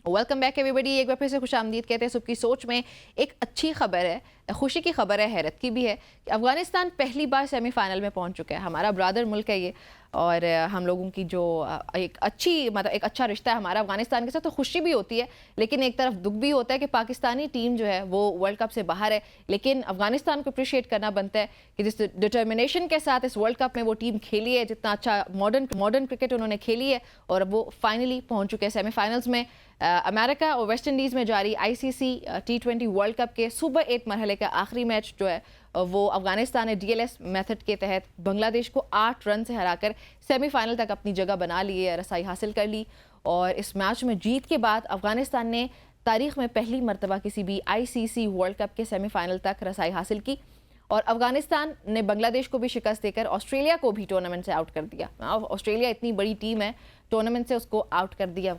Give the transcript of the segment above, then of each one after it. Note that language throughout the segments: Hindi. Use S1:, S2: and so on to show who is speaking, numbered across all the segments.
S1: Welcome back everybody. एक बार फिर से खुशामदीद कहते हैं सुबह की सोच में। एक अच्छी खबर है, खुशी की खबर है, हैरत की भी है कि अफगानिस्तान पहली बार सेमीफाइनल में पहुंच चुका है। हमारा ब्रदर मुल्क है ये, और हम लोगों की जो एक अच्छा रिश्ता है हमारा अफगानिस्तान के साथ, तो खुशी भी होती है। लेकिन एक तरफ दुख भी होता है कि पाकिस्तानी टीम जो है वो वर्ल्ड कप से बाहर है। लेकिन अफगानिस्तान को अप्रिशिएट करना बनता है कि जिस डिटर्मिनेशन के साथ इस वर्ल्ड कप में वो टीम खेली है, जितना अच्छा मॉडर्न क्रिकेट उन्होंने खेली है, और वो फाइनली पहुंच चुके हैं सेमीफाइनल्स में। अमेरिका और वेस्ट इंडीज़ में जारी आईसीसी T20 वर्ल्ड कप के सुपर 8 मरहले का आखिरी मैच जो है वो अफगानिस्तान ने DLS मेथड के तहत बांग्लादेश को 8 रन से हराकर सेमीफाइनल तक अपनी जगह बना ली है, रसाई हासिल कर ली। और इस मैच में जीत के बाद अफगानिस्तान ने तारीख में पहली मरतबा किसी भी ICC वर्ल्ड कप के सेमीफाइनल तक रसाई हासिल की। और अफगानिस्तान ने बांग्लादेश को भी शिकस्त देकर ऑस्ट्रेलिया को भी टूर्नामेंट से आउट कर दिया। ऑस्ट्रेलिया इतनी बड़ी टीम है, टूर्नामेंट से उसको आउट कर दिया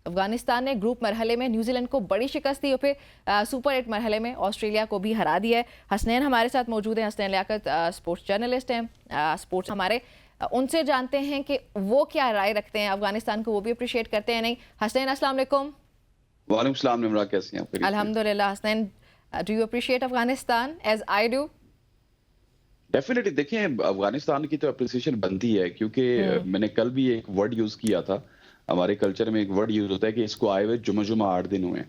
S1: अफगानिस्तान ने ग्रुप मरहले में न्यूजीलैंड को बड़ी शिकस्त दी और फिर सुपर 8 मरहले में ऑस्ट्रेलिया को भी हरा दिया है। हसनैन हमारे साथ मौजूद हैं। हसनैन लियाकत स्पोर्ट्स जर्नलिस्ट हैं, स्पोर्ट्स हमारे, उनसे जानते हैं कि वो क्या राय रखते हैं, अफगानिस्तान को वो भी अप्रिशिएट करते हैं नहीं। हसनैन अस्सलाम वालेकुम।
S2: वालेकुम सलाम निमरा, कैसी हैं आप?
S1: अल्हम्दुलिल्लाह। Hasnain, do you appreciate Afghanistan as I do?
S2: Definitely देखिए, अफगानिस्तान की तो अप्रिसिएशन बनती है क्योंकि मैंने कल भी एक वर्ड यूज किया था। हमारे कल्चर में एक वर्ड यूज होता है कि इसको आए हुए जुमा 8 दिन हुए।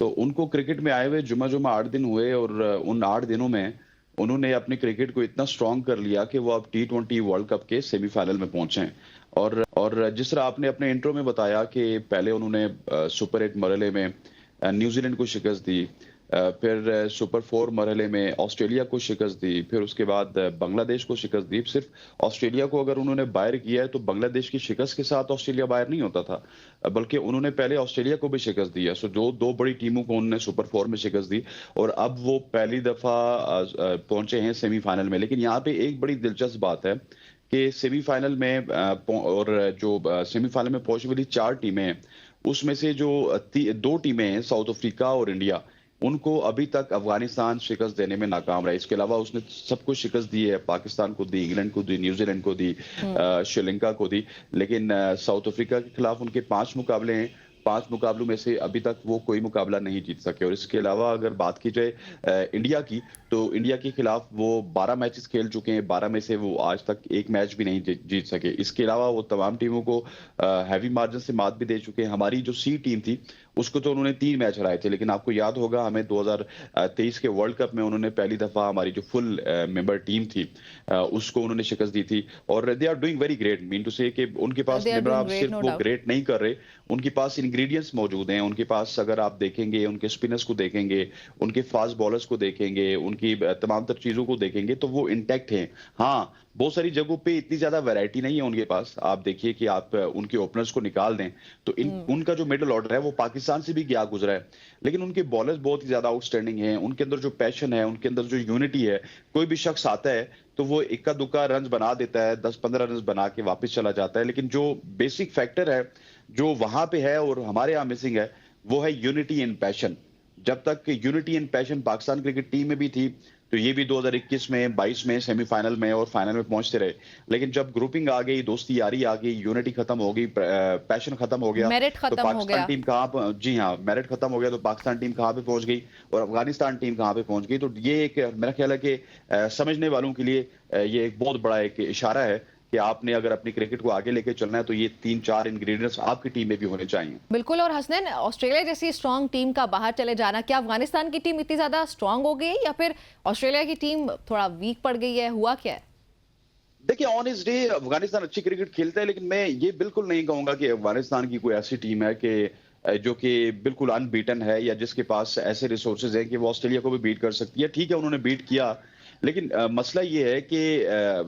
S2: तो उनको क्रिकेट में आए हुए जुमा 8 दिन हुए, और उन 8 दिनों में उन्होंने अपने क्रिकेट को इतना स्ट्रांग कर लिया कि वो अब T20 वर्ल्ड कप के सेमीफाइनल में पहुंचे हैं। और जिस तरह आपने अपने इंट्रो में बताया कि पहले उन्होंने सुपर 8 मरहले में न्यूजीलैंड को शिकस्त दी, फिर सुपर 4 मरहले में ऑस्ट्रेलिया को शिकस्त दी, फिर उसके बाद बांग्लादेश को शिकस्त दी। सिर्फ ऑस्ट्रेलिया को अगर उन्होंने बाहर किया है तो बांग्लादेश की शिकस्त के साथ ऑस्ट्रेलिया बाहर नहीं होता था, बल्कि उन्होंने पहले ऑस्ट्रेलिया को भी शिकस्त दिया। सो जो दो बड़ी टीमों को उन्होंने सुपर 4 में शिकस्त दी, और अब वो पहली दफा पहुंचे हैं सेमीफाइनल में। लेकिन यहाँ पे एक बड़ी दिलचस्प बात है कि सेमीफाइनल में और जो सेमीफाइनल में पहुंचने वाली 4 टीमें हैं, उसमें से जो 2 टीमें हैं, साउथ अफ्रीका और इंडिया, उनको अभी तक अफगानिस्तान शिकस्त देने में नाकाम रहा है। इसके अलावा उसने सबको शिकस्त दी है, पाकिस्तान को दी, इंग्लैंड को दी, न्यूजीलैंड को दी, श्रीलंका को दी। लेकिन साउथ अफ्रीका के खिलाफ उनके 5 मुकाबले हैं, 5 मुकाबलों में से अभी तक वो कोई मुकाबला नहीं जीत सके। और इसके अलावा अगर बात की जाए इंडिया की, तो इंडिया के खिलाफ वो 12 मैचेस खेल चुके हैं, 12 में से वो आज तक एक मैच भी नहीं जीत सके। इसके अलावा वो तमाम टीमों को हैवी मार्जिन से मात भी दे चुके हैं। हमारी जो सी टीम थी उसको तो उन्होंने 3 मैच हराए थे, लेकिन आपको याद होगा हमें 2023 के वर्ल्ड कप में उन्होंने पहली दफा हमारी जो फुल मेंबर टीम थी उसको उन्होंने शिकस्त दी थी। और they are doing very great, mean to say कि उनके पास सिर्फ वो ग्रेट नहीं कर रहे, उनके पास इंग्रेडिएंट्स मौजूद हैं। उनके पास अगर आप देखेंगे, उनके स्पिनर्स को देखेंगे, उनके फास्ट बॉलर्स को देखेंगे, उनकी तमाम तर चीजों को देखेंगे, तो वो इंटैक्ट हैं। हाँ, बहुत सारी जगहों पे इतनी ज्यादा वैरायटी नहीं है उनके पास। आप देखिए कि आप उनके ओपनर्स को निकाल दें तो उनका जो मिडिल ऑर्डर है वो पाकिस्तान से भी गया गुजरा है, लेकिन उनके बॉलर्स बहुत ही ज्यादा आउटस्टैंडिंग हैं। उनके अंदर जो पैशन है, उनके अंदर जो यूनिटी है, कोई भी शख्स आता है तो वो इक्का दुक्का रन बना देता है, 10-15 रन बना के वापस चला जाता है। लेकिन जो बेसिक फैक्टर है जो वहां पे है और हमारे यहाँ मिसिंग है, वो है यूनिटी एंड पैशन। जब तक unity and passion Pakistan cricket team में भी थी, तो ये भी 2021 में, 22 में सेमीफाइनल में और फाइनल में पहुंचते रहे। लेकिन जब ग्रुपिंग आ गई, दोस्ती यारी आ गई, यूनिटी खत्म हो गई, पैशन खत्म हो गया,
S1: मेरिट
S2: तो
S1: खत्म हो गया।
S2: टीम कहाँ, जी हाँ, मेरिट खत्म हो गया, तो पाकिस्तान टीम कहाँ पे पहुंच गई और अफगानिस्तान टीम कहाँ पे पहुंच गई। तो ये एक मेरा ख्याल है कि समझने वालों के लिए ये एक बहुत बड़ा एक इशारा है कि आपने अगर अपनी क्रिकेट को आगे लेके चलना है तो ये 3-4 इंग्रेडिएंट्स आपकी टीम में भी होने चाहिए।
S1: बिल्कुल। और हसनैन, ऑस्ट्रेलिया जैसी स्ट्रांग टीम का बाहर चले जाना, क्या अफगानिस्तान की टीम इतनी ज्यादा स्ट्रांग हो गई या फिर ऑस्ट्रेलिया की टीम थोड़ा वीक पड़ गई है, हुआ क्या है?
S2: देखिए, ऑन इस डे अफगानिस्तान अच्छी क्रिकेट खेलता है, लेकिन मैं ये बिल्कुल नहीं कहूंगा कि अफगानिस्तान की कोई ऐसी टीम है कि जो कि बिल्कुल अनबीटन है या जिसके पास ऐसे रिसोर्सेज हैं कि वो ऑस्ट्रेलिया को भी बीट कर सकती है। ठीक है, उन्होंने बीट किया, लेकिन मसला ये है कि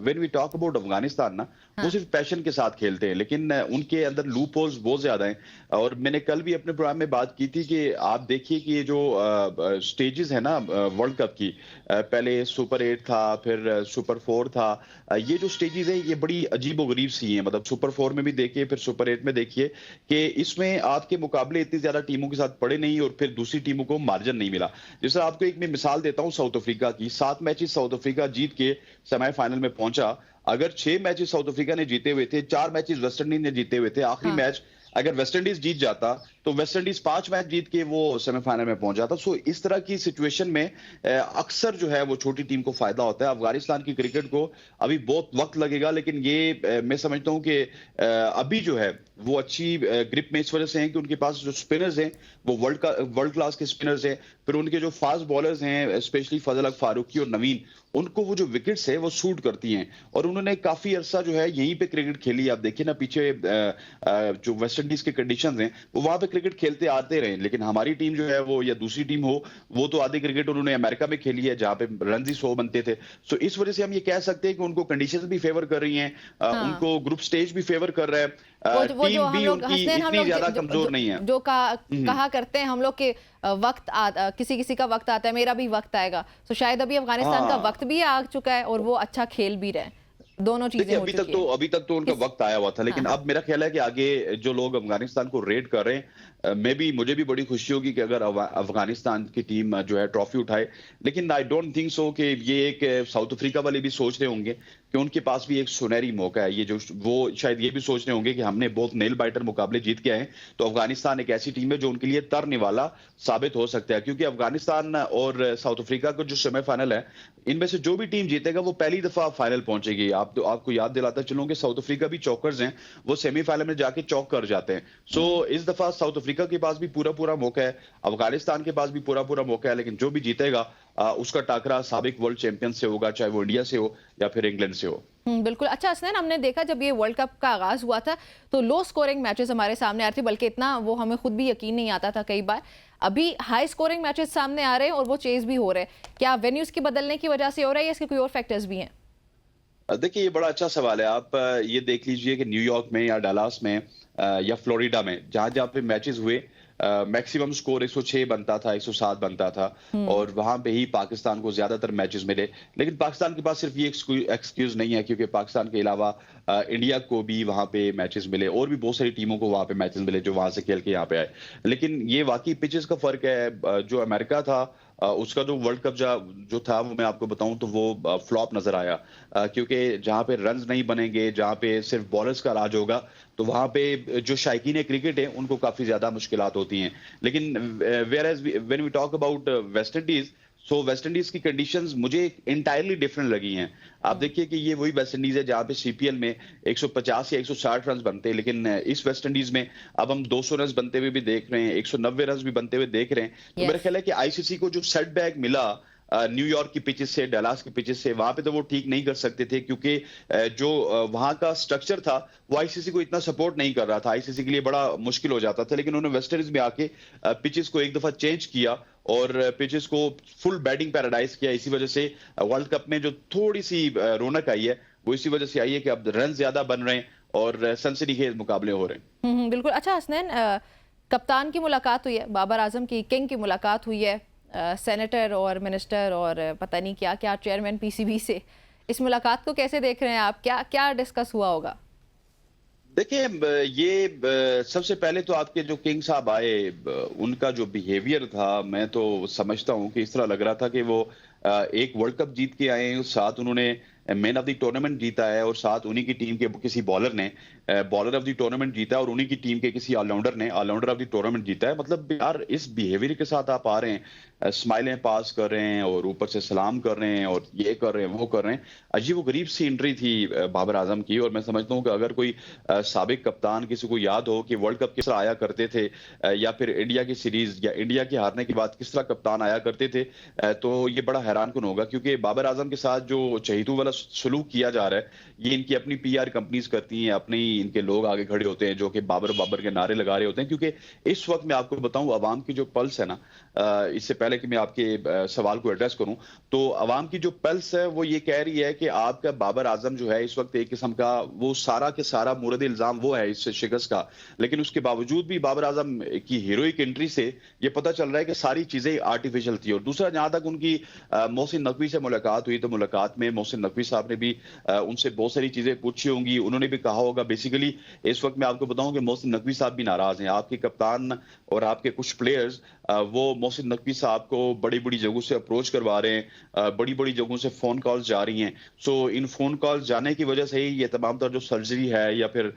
S2: when we talk about Afghanistan ना, वो सिर्फ पैशन के साथ खेलते हैं, लेकिन उनके अंदर लूप होल्स बहुत ज्यादा हैं। और मैंने कल भी अपने प्रोग्राम में बात की थी कि आप देखिए कि ये जो स्टेजेस है ना वर्ल्ड कप की, पहले सुपर 8 था, फिर सुपर 4 था, ये जो स्टेजेस है ये बड़ी अजीब गरीब सी हैं। मतलब सुपर 4 में भी देखिए, फिर सुपर 8 में देखिए कि इसमें आपके मुकाबले इतनी ज्यादा टीमों के साथ पड़े नहीं और फिर दूसरी टीमों को मार्जिन नहीं मिला। जैसे आपको एक मैं मिसाल देता हूँ साउथ अफ्रीका की, 7 मैचेस साउथ अफ्रीका जीत के सेमीफाइनल में पहुंचा। अगर 6 मैचेस साउथ अफ्रीका ने जीते हुए थे, 4 मैचेस वेस्ट इंडीज ने जीते हुए थे, आखिरी मैच अगर वेस्ट इंडीज जीत जाता तो वेस्ट इंडीज 5 मैच जीत के वो सेमीफाइनल में पहुंच जाता। सो इस तरह की सिचुएशन में अक्सर जो है वो छोटी टीम को फायदा होता है। अफगानिस्तान की क्रिकेट को अभी बहुत वक्त लगेगा, लेकिन ये मैं समझता हूं कि अभी जो है वो अच्छी ग्रिप में इस वजह से है कि उनके पास जो स्पिनर्स हैं वो वर्ल्ड क्लास के स्पिनर्स हैं। फिर उनके जो फास्ट बॉलर्स हैं, स्पेशली फजल हक फारूकी और नवीन, उनको वो जो विकेट्स है वो सूट करती हैं और उन्होंने काफी अरसा जो है यहीं पे क्रिकेट खेली। आप देखिए ना पीछे जो वेस्ट इंडीज के कंडीशंस हैं वो वहां पे क्रिकेट खेलते आते रहे, लेकिन हमारी टीम जो है वो या दूसरी टीम हो वो तो आधी क्रिकेट उन्होंने अमेरिका में खेली है जहां पे रन ही 100 बनते थे। सो इस वजह से हम ये कह सकते हैं कि उनको कंडीशंस भी फेवर कर रही हैं,
S1: हाँ।
S2: उनको ग्रुप स्टेज भी फेवर कर रहा है,
S1: वो जो
S2: टीम
S1: हम
S2: भी
S1: लोग
S2: उनकी
S1: हसनैन, हम
S2: इतनी
S1: लोग
S2: ज्यादा
S1: जो,
S2: कमजोर नहीं है।
S1: जो कहा करते हैं हम लोग के किसी किसी का वक्त आता है, मेरा भी वक्त आएगा। तो शायद अभी अफगानिस्तान का
S2: हाँ,
S1: वक्त भी आ चुका है और वो अच्छा खेल भी रहे हैं। दोनों चीजें
S2: देखिए
S1: हो चुकी है
S2: अभी तक तो उनका
S1: इस
S2: वक्त आया हुआ था, लेकिन
S1: हाँ
S2: अब मेरा ख्याल है कि आगे जो लोग अफगानिस्तान को रेट कर रहे हैं, मुझे भी बड़ी खुशी होगी कि अगर अफगानिस्तान की टीम जो है ट्रॉफी उठाए। लेकिन आई डोंट थिंक सो कि ये एक साउथ अफ्रीका वाले भी सोच रहे होंगे कि उनके पास भी एक सुनहरी मौका है। ये जो वो शायद ये भी सोच रहे होंगे कि हमने बहुत नेल बाइटर मुकाबले जीत के आए, तो अफगानिस्तान एक ऐसी टीम है जो उनके लिए तरने वाला साबित हो सकता है। क्योंकि अफगानिस्तान और साउथ अफ्रीका का जो सेमीफाइनल है, इनमें से जो भी टीम जीतेगा वो पहली दफा फाइनल पहुंचेगी। आपको याद दिलाता चलूं कि साउथ अफ्रीका भी चौकर्स हैं, वो सेमीफाइनल में जाके चौक कर जाते हैं। सो इस दफा साउथ अफ्रीका के पास भी पूरा मौका है, अफगानिस्तान के पास भी पूरा मौका है, लेकिन जो भी जीतेगा उसका टाकरा साबिक वर्ल्ड चैंपियन से होगा, चाहे वो इंडिया से हो या फिर इंग्लैंड से हो।
S1: बिल्कुल। अच्छा हसनैन, हमने देखा जब ये वर्ल्ड कप का आगाज हुआ था तो लो स्कोरिंग मैचेस हमारे सामने आ रहे थे, बल्कि इतना वो हमें खुद भी यकीन नहीं आता था कई बार। अभी हाई स्कोरिंग मैचेस सामने आ रहे हैं और वो चेज भी हो रहे हैं। क्या वेन्यूज की बदलने की वजह से हो रहा है या इसके कोई और फैक्टर्स भी हैं?
S2: देखिए ये बड़ा अच्छा सवाल है। आप ये देख लीजिए कि न्यूयॉर्क में या डलास में या फ्लोरिडा में जहां जहां पे मैचेस हुए, मैक्सिमम स्कोर 106 बनता था, 107 बनता था, और वहां पे ही पाकिस्तान को ज्यादातर मैचेस मिले। लेकिन पाकिस्तान के पास सिर्फ ये एक्सक्यूज नहीं है, क्योंकि पाकिस्तान के अलावा इंडिया को भी वहां पे मैचेस मिले और भी बहुत सारी टीमों को वहां पे मैचेस मिले जो वहां से खेल के यहाँ पे आए। लेकिन ये वाकई पिचेस का फर्क है। जो अमेरिका था उसका जो वर्ल्ड कप जो था वो मैं आपको बताऊं तो वो फ्लॉप नजर आया, क्योंकि जहां पे रन्स नहीं बनेंगे, जहां पे सिर्फ बॉलर्स का राज होगा, तो वहां पे जो शायकीन क्रिकेट है उनको काफी ज्यादा मुश्किलात होती हैं। लेकिन whereas when we talk about West Indies, so West Indies की कंडीशंस मुझे इंटायरली डिफरेंट लगी हैं। आप देखिए कि ये वही वेस्ट इंडीज है जहां पे सीपीएल में 150 या 160 रन बनते हैं, लेकिन इस वेस्ट इंडीज में अब हम 200 रन बनते हुए भी देख रहे हैं, 190 रन भी बनते हुए देख रहे हैं। तो मेरा ख्याल है कि आईसीसी को जो सेटबैक मिला न्यूयॉर्क की पिचेस से, डलास की पिचेस से, वहां पे तो वो ठीक नहीं कर सकते थे, क्योंकि जो वहां का स्ट्रक्चर था वो आईसीसी को इतना सपोर्ट नहीं कर रहा था। आईसीसी के लिए बड़ा मुश्किल हो जाता था। लेकिन उन्होंने वेस्ट इंडीज में आके पिचेस को एक दफा चेंज किया और पिचेस को फुल बैटिंग पैराडाइज किया। इसी वजह से वर्ल्ड कप में जो थोड़ी सी रौनक आई है वो इसी वजह से आई है कि अब रन ज्यादा बन रहे हैं और सनसनीखेज मुकाबले हो रहे हैं।
S1: बिल्कुल। अच्छा हसनैन, कप्तान की मुलाकात हुई है, बाबर आजम की किंग की मुलाकात हुई है, सेनेटर और मिनिस्टर और पता नहीं क्या क्या चेयरमैन पीसीबी से। इस मुलाकात को कैसे देख रहे हैं आप? क्या क्या डिस्कस हुआ होगा?
S2: देखिए ये सबसे पहले तो आपके जो किंग साहब आए, उनका जो बिहेवियर था, मैं तो समझता हूं कि इस तरह लग रहा था कि वो एक वर्ल्ड कप जीत के आए हैं, साथ उन्होंने मैन ऑफ द टूर्नामेंट जीता है और साथ उन्हीं की टीम के किसी बॉलर ने बॉलर ऑफ द टूर्नामेंट जीता है और उन्हीं की टीम के किसी ऑलराउंडर ने ऑलराउंडर ऑफ द टूर्नामेंट जीता है। मतलब यार इस बिहेवियर के साथ आप आ रहे हैं, स्माइलें पास कर रहे हैं और ऊपर से सलाम कर रहे हैं और ये कर रहे हैं वो कर रहे हैं। अजीब गरीब सी एंट्री थी बाबर आजम की। और मैं समझता हूँ कि अगर कोई साबिक कप्तान किसी को याद हो कि वर्ल्ड कप किस तरह आया करते थे, या फिर इंडिया की सीरीज या इंडिया के हारने के बाद किस तरह कप्तान आया करते थे, तो ये बड़ा हैरान कुन होगा। क्योंकि बाबर आजम के साथ जो चहीतू वाला सलूक किया जा रहा है, ये इनकी अपनी पीआर कंपनीज करती हैं, अपने ही इनके लोग आगे खड़े होते हैं जो कि बाबर बाबर के नारे लगा रहे होते हैं। क्योंकि इस वक्त मैं आपको बताऊं, अवाम की जो पल्स है ना, इससे पहले कि मैं आपके सवाल को एड्रेस करूं, तो अवाम की जो पल्स है वो ये कह रही है कि आपका बाबर आजम जो है इस वक्त एक किस्म का वो सारा के सारा मुरद इल्जाम वो है इस शिकस्त का। लेकिन उसके बावजूद भी बाबर आजम की हीरोइक एंट्री से ये पता चल रहा है कि सारी चीजें आर्टिफिशियल थी। और दूसरा, जहां तक उनकी मोहसिन नकवी से मुलाकात हुई, तो मुलाकात में मोहसिन नकवी साहब ने भी उनसे बहुत सारी चीजें पूछी होंगी। उन्होंने भी कहा होगा, बेसिकली इस वक्त मैं आपको बताऊं कि मोहसिन नकवी साहब भी नाराज हैं। आपके कप्तान और आपके कुछ प्लेयर्स वो मोहसिन नकवी साहब आपको बड़ी-बड़ी जगहों से अप्रोच करवा रहे हैं, बड़ी-बड़ी जगहों से फ़ोन कॉल्स जा रही हैं। सो इन फ़ोन कॉल्स जाने की वजह से ही ये तमाम तर जो सर्जरी है या फिर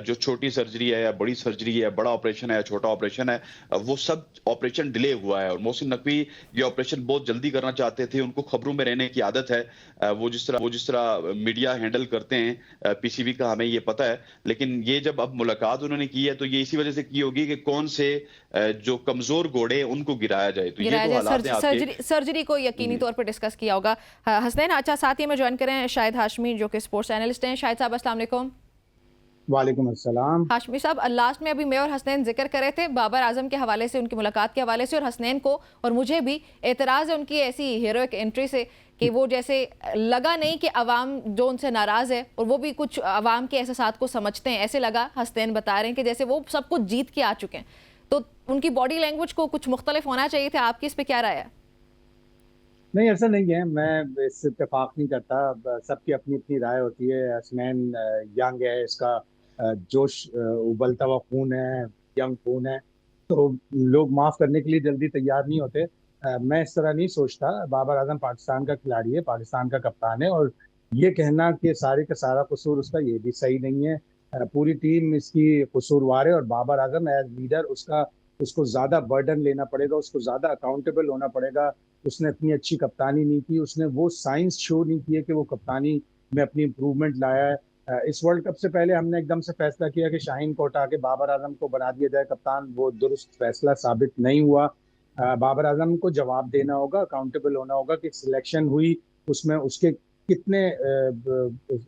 S2: जो छोटी सर्जरी है या बड़ी सर्जरी है, बड़ा ऑपरेशन है या छोटा ऑपरेशन है, वो सब ऑपरेशन डिले हुआ है। और मोहसिन नकवी ये ऑपरेशन बहुत जल्दी करना चाहते थे, उनको खबरों में रहने की आदत है। वो जिस तरह मीडिया हैंडल करते हैं पीसीबी का हमें ये पता है। लेकिन ये जब अब मुलाकात उन्होंने की है तो ये इसी वजह से की होगी कि कौन से जो कमज़ोर घोड़े हैं उनको गिराया जाए। तो ये तो हालात हैं आपके।
S1: सर्जरी को यकीनी तौर पर डिस्कस किया होगा। हसनैन, अच्छा साथ ही में ज्वाइन करें शाहिद हाशमी जो कि स्पोर्ट्स एनालिस्ट हैं। शाहिद साहब अस्सलाम वालेकुम।
S3: वालेकुम अस्सलाम।
S1: हाशमी साहब, लास्ट में अभी मैं और हसनैन जिक्र कर रहे थे बाबर आजम के हवाले से, उनकी मुलाकात के हवाले से, और हसनैन को और मुझे भी एतराज़ है उनकी ऐसी हीरोइक एंट्री से कि वो जैसे लगा नहीं कि अवाम जो उनसे नाराज़ है और वो भी कुछ अवाम के एहसास को समझते हैं, ऐसे लगा। हसनैन बता रहे हैं कि जैसे वो सब कुछ जीत के आ चुके हैं, तो उनकी बॉडी लैंग्वेज को कुछ मुख्तलिफ होना चाहिए था। आपकी इस पर क्या राय है?
S3: नहीं, ऐसा नहीं है, मैं इस इत्तेफाक नहीं करता। सबकी अपनी अपनी राय होती है। हसनैन यंग है, इसका जोश उबलता हुआ खून है, यंग खून है, तो लोग माफ करने के लिए जल्दी तैयार नहीं होते। मैं इस तरह नहीं सोचता। बाबर आजम पाकिस्तान का खिलाड़ी है, पाकिस्तान का कप्तान है, और ये कहना कि सारे का सारा कसूर उसका, ये भी सही नहीं है। पूरी टीम इसकी कसूरवार है, और बाबर आजम एज लीडर उसको ज्यादा बर्डन लेना पड़ेगा, उसको ज्यादा अकाउंटेबल होना पड़ेगा। उसने अपनी अच्छी कप्तानी नहीं की, उसने वो साइंस शो नहीं किए कि वो कप्तानी में अपनी इंप्रूवमेंट लाया है। इस वर्ल्ड कप से पहले हमने एकदम से फैसला किया कि शाहीन को हटा के बाबर आजम को बना दिया जाए कप्तान। वो दुरुस्त फैसला साबित नहीं हुआ। बाबर आजम को जवाब देना होगा, अकाउंटेबल होना होगा कि सिलेक्शन हुई उसमें उसके कितने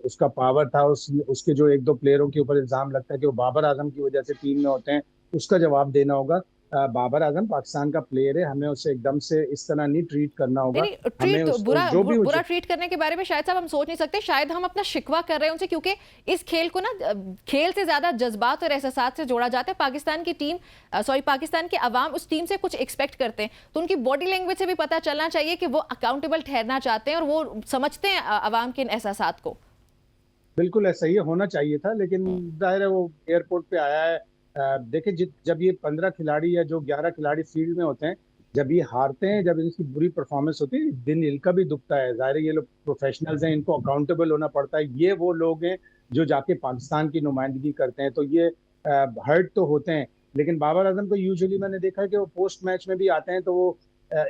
S3: उसका पावर था। उसके जो एक दो प्लेयरों के ऊपर इल्जाम लगता है कि वो बाबर आजम की वजह से टीम में होते हैं, उसका जवाब देना होगा। बाबर आजम पाकिस्तान का प्लेयर है, हमें उसे एकदम से इस तरह नहीं ट्रीट करना होगा।
S1: नहीं,
S3: हमें
S1: ट्रीट
S3: जो भी
S1: बुरा ट्रीट करने के बारे में शायद साहब हम सोच नहीं सकते। शायद हम अपना शिकवा कर रहे हैं उनसे, क्योंकि इस खेल को ना खेल से ज्यादा जज्बात और एहसास से जोड़ा जाता है। पाकिस्तान की टीम पाकिस्तान के अवाम उस टीम से कुछ एक्सपेक्ट करते हैं, तो उनकी बॉडी लैंग्वेज से भी पता चलना चाहिए कि वो अकाउंटेबल ठहरना चाहते हैं और वो समझते हैं अवाम के इन एहसास को।
S3: बिल्कुल ऐसा ही होना चाहिए था, लेकिन जाहिर है वो एयरपोर्ट पे आया है। देखिए, जब ये 15 खिलाड़ी या जो 11 खिलाड़ी फील्ड में होते हैं, जब ये हारते हैं, जब इनकी बुरी परफॉर्मेंस होती है, दिन इनका भी दुखता है। जाहिर है ये लोग प्रोफेशनल्स हैं, इनको अकाउंटेबल होना पड़ता है। ये वो लोग हैं जो जाके पाकिस्तान की नुमाइंदगी करते हैं, तो ये हर्ट तो होते हैं। लेकिन बाबर आजम को यूजुअली मैंने देखा है कि वो पोस्ट मैच में भी आते हैं तो वो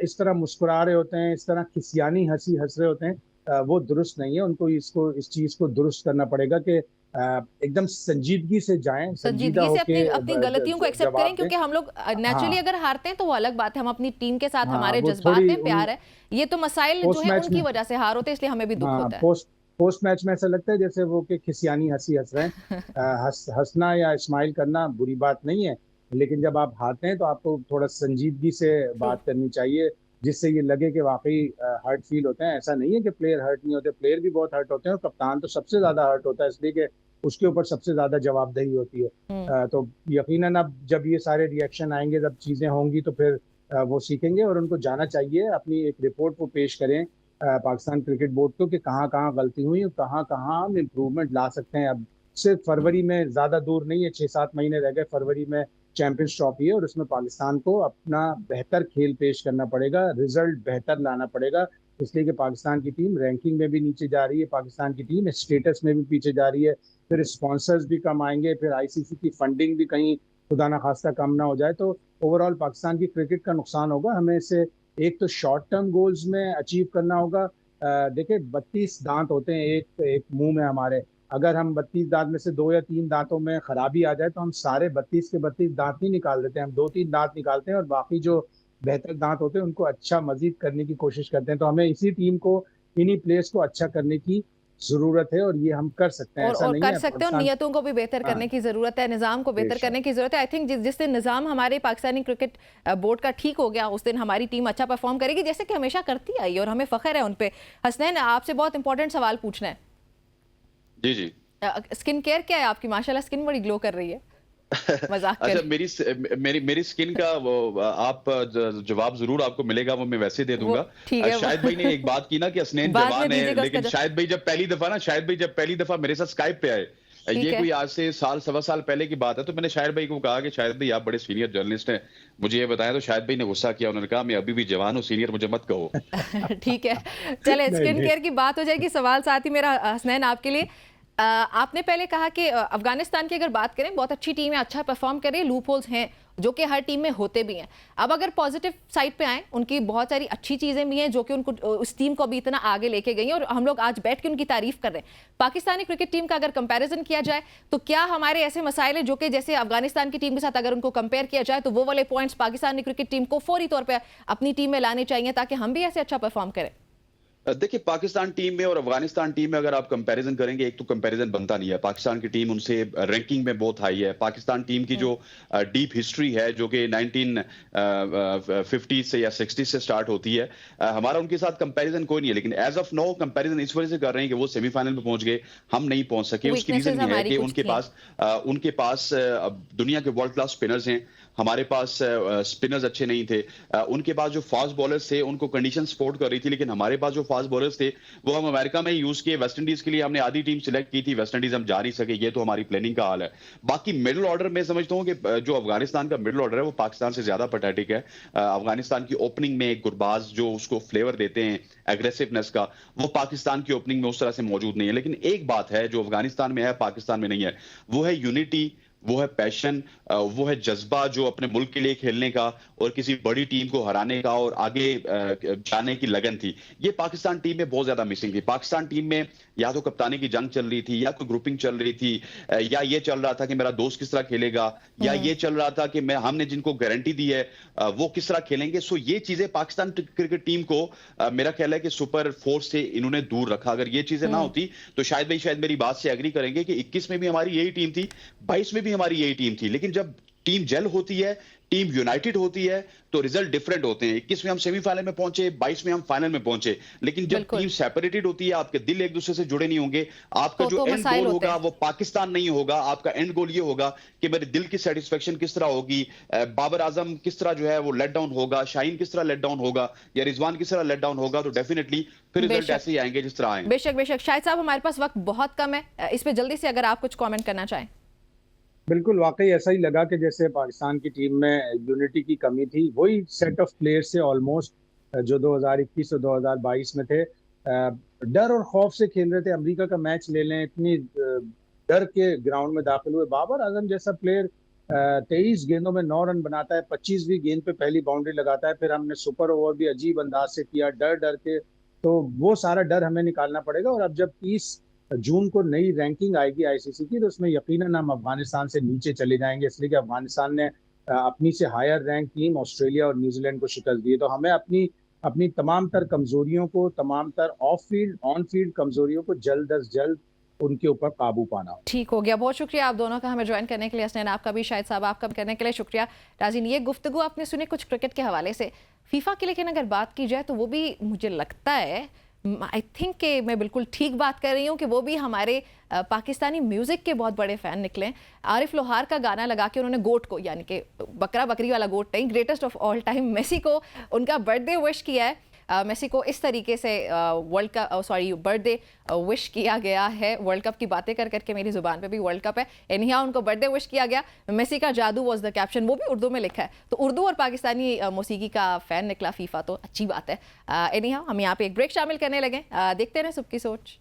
S3: इस तरह मुस्कुरा रहे होते हैं, इस तरह खिसियानी हंसी हंस रहे होते हैं। वो दुरुस्त नहीं है। उनको इस चीज को दुरुस्त करना पड़ेगा कि एकदम संजीदगी से जाएं, संजीदा
S1: संजीदगी से
S3: होके
S1: अपनी गलतियों को एक्सेप्ट करें, क्योंकि हम लोग नेचुरली
S3: हाँ,
S1: अगर हारते हैं तो वो अलग बात है, हम अपनी टीम के साथ,
S3: हाँ,
S1: हमारे
S3: वो
S1: जज्बात
S3: थोड़ी
S1: हैं, प्यार है। ये तो मसाइल जो
S3: पोस्ट
S1: है
S3: मैच
S1: उनकी
S3: में,
S1: वजह से हार होते हैं, इसलिए हमें भी दुख
S3: हाँ,
S1: होता है।
S3: पोस्ट मैच में ऐसा लगता है जैसे वो कि खिसियानी हंसी हंस रहे हैं। हंसना या स्माइल करना बुरी बात नहीं है, लेकिन जब आप हारते हैं तो आपको थोड़ा संजीदगी से
S1: ट्रू।
S3: बात करनी चाहिए, जिससे ये लगे कि वाकई हर्ट फील होते हैं। ऐसा नहीं है कि प्लेयर हर्ट नहीं होते, प्लेयर भी बहुत हर्ट होते हैं, और कप्तान तो सबसे ज्यादा हर्ट होता है, इसलिए कि उसके ऊपर सबसे ज्यादा जवाबदेही होती है। तो यकीनन अब जब ये सारे रिएक्शन आएंगे, जब चीजें होंगी, तो फिर वो सीखेंगे, और उनको जाना चाहिए अपनी एक रिपोर्ट को पेश करें पाकिस्तान क्रिकेट बोर्ड को कि कहाँ कहाँ गलती हुई और कहाँ कहाँ हम इम्प्रूवमेंट ला सकते हैं। अब सिर्फ फरवरी में, ज्यादा दूर नहीं है, 6-7 महीने रह गए, फरवरी में चैंपियंस ट्रॉफी है, और उसमें पाकिस्तान को अपना बेहतर खेल पेश करना पड़ेगा, रिजल्ट बेहतर लाना पड़ेगा। इसलिए कि पाकिस्तान की टीम रैंकिंग में भी नीचे जा रही है, पाकिस्तान की टीम स्टेटस में भी पीछे जा रही है। फिर स्पॉन्सर्स भी कम आएंगे, फिर आईसीसी की फंडिंग भी कहीं खुदा ना खास्ता कम ना हो जाए, तो ओवरऑल पाकिस्तान की क्रिकेट का नुकसान होगा। हमें इसे एक तो शॉर्ट टर्म गोल्स में अचीव करना होगा। देखिए, 32 दांत होते हैं एक एक मुंह में हमारे। अगर हम 32 दांत में से 2 या 3 दांतों में खराबी आ जाए तो हम सारे 32 के 32 दांत नहीं निकाल देते हैं, हम 2-3 दांत निकालते हैं, और बाकी जो बेहतर दांत होते हैं उनको अच्छा मजीद करने की कोशिश करते हैं। तो हमें इसी टीम को, इन्हीं प्लेयर्स को अच्छा करने की जरूरत है, और ये हम कर सकते हैं। ऐसा
S1: और
S3: नहीं
S1: कर
S3: है
S1: सकते हो,
S3: पाकिस्तान।
S1: नियतों को भी बेहतर
S3: हाँ,
S1: करने की जरूरत है, निज़ाम को बेहतर
S3: बेशक।
S1: करने की जरूरत है। आई थिंक जिस दिन निज़ाम हमारे पाकिस्तानी क्रिकेट बोर्ड का ठीक हो गया, उस दिन हमारी टीम अच्छा परफॉर्म करेगी, जैसे कि हमेशा करती आई, और हमें फख्र है उन पे। हसनैन, आपसे बहुत इंपॉर्टेंट सवाल पूछना है।
S2: जी, जी।
S1: स्किन केयर क्या है आपकी? माशाल्लाह स्किन बड़ी ग्लो कर रही है। मजाक
S2: अच्छा,
S1: कर।
S2: मेरी स्किन का वो आप जवाब जरूर आपको मिलेगा, वो मैं वैसे दे
S1: वो
S2: दूंगा।
S1: ठीक है,
S2: शाहिद भाई ने एक बात की ना कि हसनैन
S1: बाद में
S2: जवान है,
S1: दीजिएगा उसका
S2: लेकिन शाहिद भाई जब पहली दफा मेरे साथ स्काइप पे आए
S1: ठीक
S2: ये
S1: है।
S2: कोई आज से साल सवा साल पहले की बात है। तो मैंने शाहिर भाई को कहा कि शाहिर भाई आप बड़े सीनियर जर्नलिस्ट हैं, मुझे ये बताएं। तो शाहिर भाई ने गुस्सा किया, उन्होंने कहा मैं अभी भी जवान हूँ, सीनियर मुझे मत कहो।
S1: ठीक है, चले
S3: नहीं
S1: स्किन
S3: नहीं
S1: केयर की बात हो जाएगी। सवाल साथ ही मेरा हसनैन आपके लिए। आपने पहले कहा कि अफगानिस्तान की अगर बात करें बहुत अच्छी टीम है, अच्छा परफॉर्म कर रही है, लूप होल्स हैं जो कि हर टीम में होते भी हैं। अब अगर पॉजिटिव साइड पे आए, उनकी बहुत सारी अच्छी चीज़ें भी हैं जो कि उनको उस टीम को अभी इतना आगे लेके गई हैं और हम लोग आज बैठ के उनकी तारीफ कर रहे हैं। पाकिस्तानी क्रिकेट टीम का अगर कंपैरिजन किया जाए तो क्या हमारे ऐसे मसाइल हैं जो कि जैसे अफगानिस्तान की टीम के साथ अगर उनको कंपेयर किया जाए तो वो वाले पॉइंट्स पाकिस्तानी क्रिकेट टीम को फौरी तौर पर अपनी टीम में लाने चाहिए ताकि हम भी ऐसे अच्छा परफॉर्म करें?
S2: देखिए, पाकिस्तान टीम में और अफगानिस्तान टीम में अगर आप कंपैरिजन करेंगे, एक तो कंपैरिजन बनता नहीं है। पाकिस्तान की टीम उनसे रैंकिंग में बहुत हाई है। पाकिस्तान टीम की जो डीप हिस्ट्री है जो कि 1950 से या 60 से स्टार्ट होती है, हमारा उनके साथ कंपैरिजन कोई नहीं है। लेकिन एज ऑफ नाउ कंपैरिजन इस वजह से कर रहे हैं कि वो सेमीफाइनल में पहुंच गए, हम नहीं पहुंच सके। उसकी रीजन ये है कि उनके पास दुनिया के वर्ल्ड क्लास स्पिनर्स हैं, हमारे पास स्पिनर्स अच्छे नहीं थे। उनके पास जो फास्ट बॉलर्स थे उनको कंडीशन सपोर्ट कर रही थी, लेकिन हमारे पास जो फास्ट बॉलर्स थे वो हम अमेरिका में यूज किए। वेस्ट इंडीज के लिए हमने आधी टीम सिलेक्ट की थी, वेस्ट इंडीज हम जा नहीं सके। ये तो हमारी प्लानिंग का हाल है। बाकी मिडिल ऑर्डर में समझता हूँ कि जो अफगानिस्तान का मिडिल ऑर्डर है वो पाकिस्तान से ज्यादा पैथेटिक है। अफगानिस्तान की ओपनिंग में गुरबाज जो उसको फ्लेवर देते हैं एग्रेसिवनेस का, वो पाकिस्तान की ओपनिंग में उस तरह से मौजूद नहीं है। लेकिन एक बात है जो अफगानिस्तान में है पाकिस्तान में नहीं है, वो है यूनिटी, वो है पैशन, वो है जज्बा जो अपने मुल्क के लिए खेलने का और किसी बड़ी टीम को हराने का और आगे जाने की लगन थी। ये पाकिस्तान टीम में बहुत ज्यादा मिसिंग थी। पाकिस्तान टीम में या तो कप्तानी की जंग चल रही थी, या कोई ग्रुपिंग चल रही थी, या ये चल रहा था कि मेरा दोस्त किस तरह खेलेगा, या ये चल रहा था कि हमने जिनको गारंटी दी है वो किस तरह खेलेंगे। सो ये चीजें पाकिस्तान क्रिकेट टीम को मेरा ख्याल है कि सुपर फोर्स से इन्होंने दूर रखा। अगर ये चीजें ना होती तो शायद मेरी बात से एग्री करेंगे कि 21 में भी हमारी यही टीम थी, 22 में भी हमारी यही टीम थी। लेकिन जब टीम जेल होती है, टीम यूनाइटेड होती है, तो रिजल्ट डिफरेंट होते हैं। 21 में हम सेमीफाइनल में पहुंचे, 22 में हम फाइनल में पहुंचे। लेकिन जब टीम सेपरेटेड होती है, आपके दिल एक दूसरे से जुड़े नहीं होंगे। आपका जो एंड गोल होगा वो पाकिस्तान नहीं होगा। आपका एंड गोल ये होगा कि मेरे दिल की सेटिस्फेक्शन किस तरह होगी, बाबर आजम किस तरह जो है वो लेट डाउन होगा, शाहीन किस तरह लेट डाउन होगा, या रिजवान किस तरह लेट डाउन होगा। तो डेफिनेटली फिर रिजल्ट ऐसे ही आएंगे जिस तरह आएंगे।
S1: बेशक बेशक। शाहिद साहब, हमारे पास वक्त बहुत कम है, इस पे जल्दी से अगर आप कुछ कमेंट करना चाहें।
S3: बिल्कुल, वाकई ऐसा ही लगा कि जैसे पाकिस्तान की टीम में यूनिटी की कमी थी। वही सेट ऑफ प्लेयर्स से ऑलमोस्ट जो 2021 और 2022 में थे। डर और खौफ से खेल रहे थे। अमेरिका का मैच ले लें, इतनी डर के ग्राउंड में दाखिल हुए। बाबर आजम जैसा प्लेयर 23 गेंदों में 9 रन बनाता है, 25वीं गेंद पे पहली बाउंड्री लगाता है। फिर हमने सुपर ओवर भी अजीब अंदाज से किया, डर डर के। तो वो सारा डर हमें निकालना पड़ेगा। और अब जब 30 जून को नई रैंकिंग आएगी आईसीसी की, तो उसमें यकीनन हम अफगानिस्तान से नीचे चले जाएंगे, इसलिए कि अफगानिस्तान ने अपनी से हायर रैंक टीम ऑस्ट्रेलिया और न्यूजीलैंड को शिकस्त दी है। तो हमें अपनी अपनी तमाम तर कमजोरियों को, तमाम तर ऑफ फील्ड ऑन फील्ड कमजोरियों को जल्द अज जल्द उनके ऊपर काबू पाना।
S1: ठीक हो गया। बहुत शुक्रिया आप दोनों का हमें ज्वाइन करने के लिए। हसनैन, आपका भी, शाहिद साहब आपका भी करने के लिए शुक्रिया। राजीन, ये गुफ्तगू आपने सुनी कुछ क्रिकेट के हवाले से। फीफा की लेकिन अगर बात की जाए तो वो भी मुझे लगता है, आई थिंक कि मैं बिल्कुल ठीक बात कर रही हूँ कि वो भी हमारे पाकिस्तानी म्यूज़िक के बहुत बड़े फ़ैन निकले। आरिफ लोहार का गाना लगा के उन्होंने गोट को, यानी कि बकरा बकरी वाला गोट नहीं, greatest of all time Messi को उनका बर्थडे विश किया है। मेसी को इस तरीके से बर्थडे विश किया गया है। वर्ल्ड कप की बातें कर करके मेरी ज़ुबान पे भी वर्ल्ड कप है। एनीहाउ उनको बर्थडे विश किया गया। मेसी का जादू वॉज द कैप्शन, वो भी उर्दू में लिखा है। तो उर्दू और पाकिस्तानी मौसीकी का फ़ैन निकला फीफा, तो अच्छी बात है। एनीहाउ हम यहाँ पे एक ब्रेक शामिल करने लगे। देखते रहें सुबह की सोच।